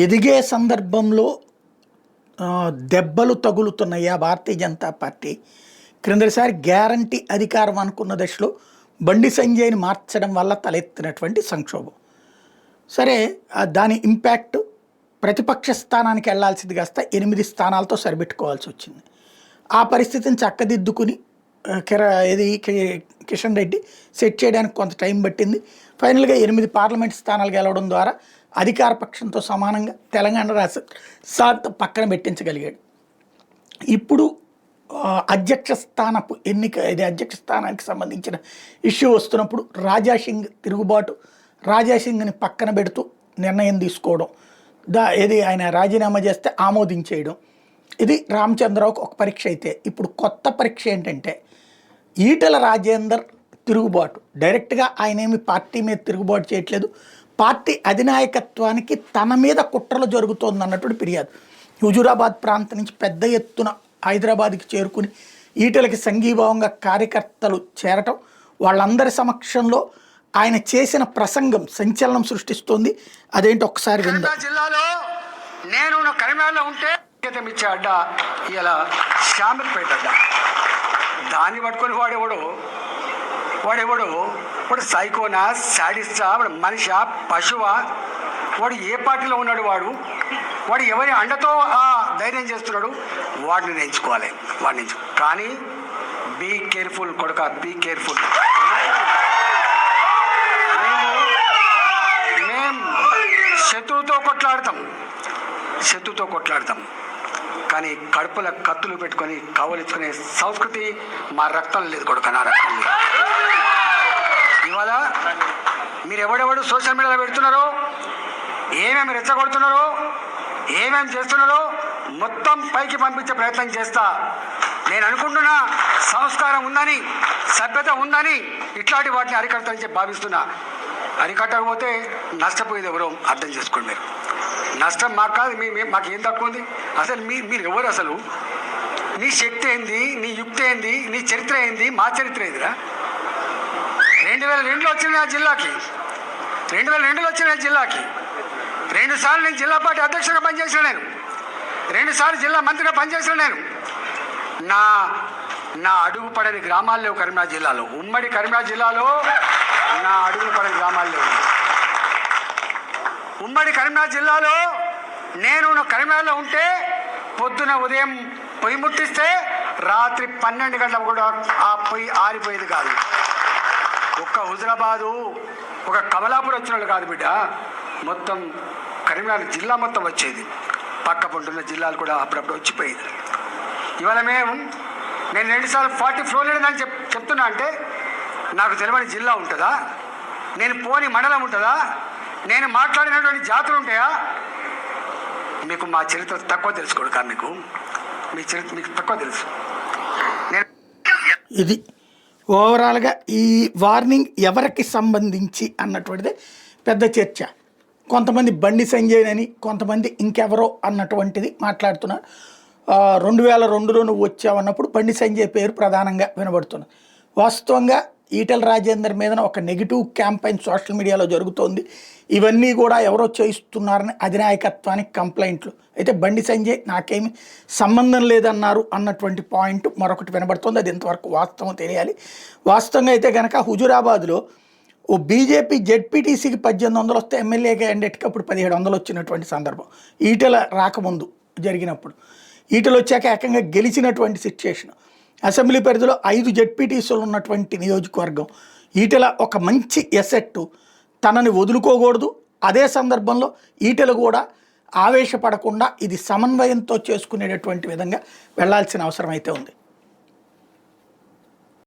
ఎదిగే సందర్భంలో దెబ్బలు తగులుతున్నాయా భారతీయ జనతా పార్టీ? క్రిందటిసారి గ్యారంటీ అధికారం అనుకున్న దశలో బండి సంజయ్ని మార్చడం వల్ల తలెత్తినటువంటి సంక్షోభం. సరే, దాని ఇంపాక్ట్ ప్రతిపక్ష స్థానానికి వెళ్లాల్సింది కాస్త 8 స్థానాలతో సరిపెట్టుకోవాల్సి వచ్చింది. ఆ పరిస్థితిని చక్కదిద్దుకుని కిషన్ రెడ్డి సెట్ చేయడానికి కొంత టైం పట్టింది. ఫైనల్గా 8 పార్లమెంట్ స్థానాలు గెలవడం ద్వారా అధికార పక్షంతో సమానంగా తెలంగాణ రాష్ట్ర సాత్ పక్కన పెట్టించగలిగాడు. ఇప్పుడు అధ్యక్ష స్థానపు ఎన్నిక, ఇది అధ్యక్ష స్థానానికి సంబంధించిన ఇష్యూ వస్తున్నప్పుడు రాజాసింగ్ తిరుగుబాటు, రాజాసింగ్ని పక్కన పెడుతూ నిర్ణయం తీసుకోవడం, ఆయన రాజీనామా చేస్తే ఆమోదించేయడం, ఇది రామచంద్రరావుకు ఒక పరీక్ష అయితే, ఇప్పుడు కొత్త పరీక్ష ఏంటంటే ఈటెల రాజేందర్ తిరుగుబాటు. డైరెక్ట్గా ఆయన ఏమి పార్టీ మీద తిరుగుబాటు చేయట్లేదు, పార్టీ అధినాయకత్వానికి తన మీద కుట్రలు జరుగుతోంది అన్నట్టు ఫిర్యాదు. హుజూరాబాద్ ప్రాంతం నుంచి పెద్ద ఎత్తున హైదరాబాద్కి చేరుకుని ఈటెలకి సంఘీభావంగా కార్యకర్తలు చేరటం, వాళ్ళందరి సమక్షంలో ఆయన చేసిన ప్రసంగం సంచలనం సృష్టిస్తోంది. అదేంటి ఒకసారి విందాం. జిల్లాలో నేను కరీంనగర్లో ఉంటే ఇచ్చే అడ్డ ఇలా శామిల్పేట అడ్డ, దాన్ని పట్టుకొని వాడు సైకోనా, శాడిస్టా, వాడు మనిషా, పశువా, వాడు ఏ పార్టీలో ఉన్నాడు, వాడు ఎవరి అండతో ధైర్యం చేస్తున్నాడు, వాడిని ఎంచుకోవాలి. కానీ బీ కేర్ఫుల్ కొడుక, బీ కేర్ఫుల్. మేము శత్రువుతో కొట్లాడతాం కానీ కడుపుల కత్తులు పెట్టుకొని కవలించుకునే సంస్కృతి మా రక్తం లేదు కొడుక, నా రక్తం లేదు. ఇవాళ మీరు ఎవడెవడు సోషల్ మీడియాలో పెడుతున్నారో, ఏమేమి రెచ్చగొడుతున్నారో, ఏమేమి చేస్తున్నారో మొత్తం పైకి పంపించే ప్రయత్నం చేస్తా. నేను అనుకుంటున్నా సంస్కారం ఉందని, సభ్యత ఉందని ఇట్లాంటి వాటిని అరికడతానని చెప్పి భావిస్తున్నా. అరికట్టకపోతే నష్టపోయేది ఎవరో అర్థం చేసుకోండి. మీరు నష్టం మాకు కాదు, మాకు ఏం తక్కువ ఉంది? అసలు మీరు ఎవరు? అసలు నీ శక్తి ఏంది, నీ యుక్తి ఏంది, నీ చరిత్ర ఏంది, మా చరిత్ర ఏందిరా? 2002లో వచ్చిన జిల్లాకి 2 సార్లు నేను జిల్లా పార్టీ అధ్యక్షుడిగా పనిచేసిన, నేను 2 సార్లు జిల్లా మంత్రిగా పనిచేసిన. నేను నా అడుగు పడని గ్రామాల్లో కరీంనగర్ జిల్లాలో, ఉమ్మడి కరీంనగర్ జిల్లాలో నా అడుగు పడని గ్రామాల్లో, ఉమ్మడి కరీంనగర్ జిల్లాలో నేను కరీంనగర్లో ఉంటే పొద్దున ఉదయం పొయ్యి ముట్టిస్తే రాత్రి 12 గంటలకు కూడా ఆ పొయ్యి ఆరిపోయేది కాదు. ఒక్క హుజరాబాదు, ఒక కమలాపూర్ వచ్చిన వాళ్ళు కాదు బిడ్డ, మొత్తం కరీంనగర్ జిల్లా మొత్తం వచ్చేది. పక్క పొంటున్న జిల్లాలు కూడా అప్పుడప్పుడు వచ్చిపోయేది. ఇవాళ నేను 2 సార్లు 40 ఫ్లోర్ లేదని చెప్తున్నా అంటే నాకు తెలియని జిల్లా ఉంటుందా? నేను పోని మండలం ఉంటుందా? నేను మాట్లాడినటువంటి జాతులు ఉంటాయా? మీకు మా చరిత్ర తక్కువ తెలుసుకోడు కానీ మీ చరిత్ర మీకు తక్కువ తెలుసు. ఇది ఓవరాల్గా ఈ వార్నింగ్ ఎవరికి సంబంధించి అన్నటువంటిది పెద్ద చర్చ. కొంతమంది బండి సంజయ్ అని, కొంతమంది ఇంకెవరో అన్నటువంటిది మాట్లాడుతున్నారు. 2002లో నువ్వు వచ్చావన్నప్పుడు బండి సంజయ్ పేరు ప్రధానంగా వినబడుతున్నది. వాస్తవంగా ఈటెల రాజేందర్ మీద ఒక నెగిటివ్ క్యాంపెయిన్ సోషల్ మీడియాలో జరుగుతోంది. ఇవన్నీ కూడా ఎవరో చేయిస్తున్నారని అధినాయకత్వానికి కంప్లైంట్లు. అయితే బండి సంజయ్ నాకేమి సంబంధం లేదన్నారు అన్నటువంటి పాయింట్ మరొకటి వినబడుతోంది. అది ఎంతవరకు వాస్తవం తెలియాలి. వాస్తవంగా అయితే కనుక హుజూరాబాద్లో ఓ బీజేపీ జెడ్పీటీసీకి 1800 వస్తే ఎమ్మెల్యే క్యాండిడేట్కి అప్పుడు 1700 వచ్చినటువంటి సందర్భం ఈటెల రాకముందు జరిగినప్పుడు. ఈటెలు వచ్చాక ఏకంగా గెలిచినటువంటి సిచ్యుయేషన్. అసెంబ్లీ పరిధిలో 5 జెడ్పీటీసీలు ఉన్నటువంటి నియోజకవర్గం. ఈటెల ఒక మంచి ఎసెట్, తనని వదులుకోకూడదు. అదే సందర్భంలో ఈటెలు కూడా ఆవేశపడకుండా ఇది సమన్వయంతో చేసుకునేటటువంటి విధంగా వెళ్లాల్సిన అవసరం అయితే ఉంది.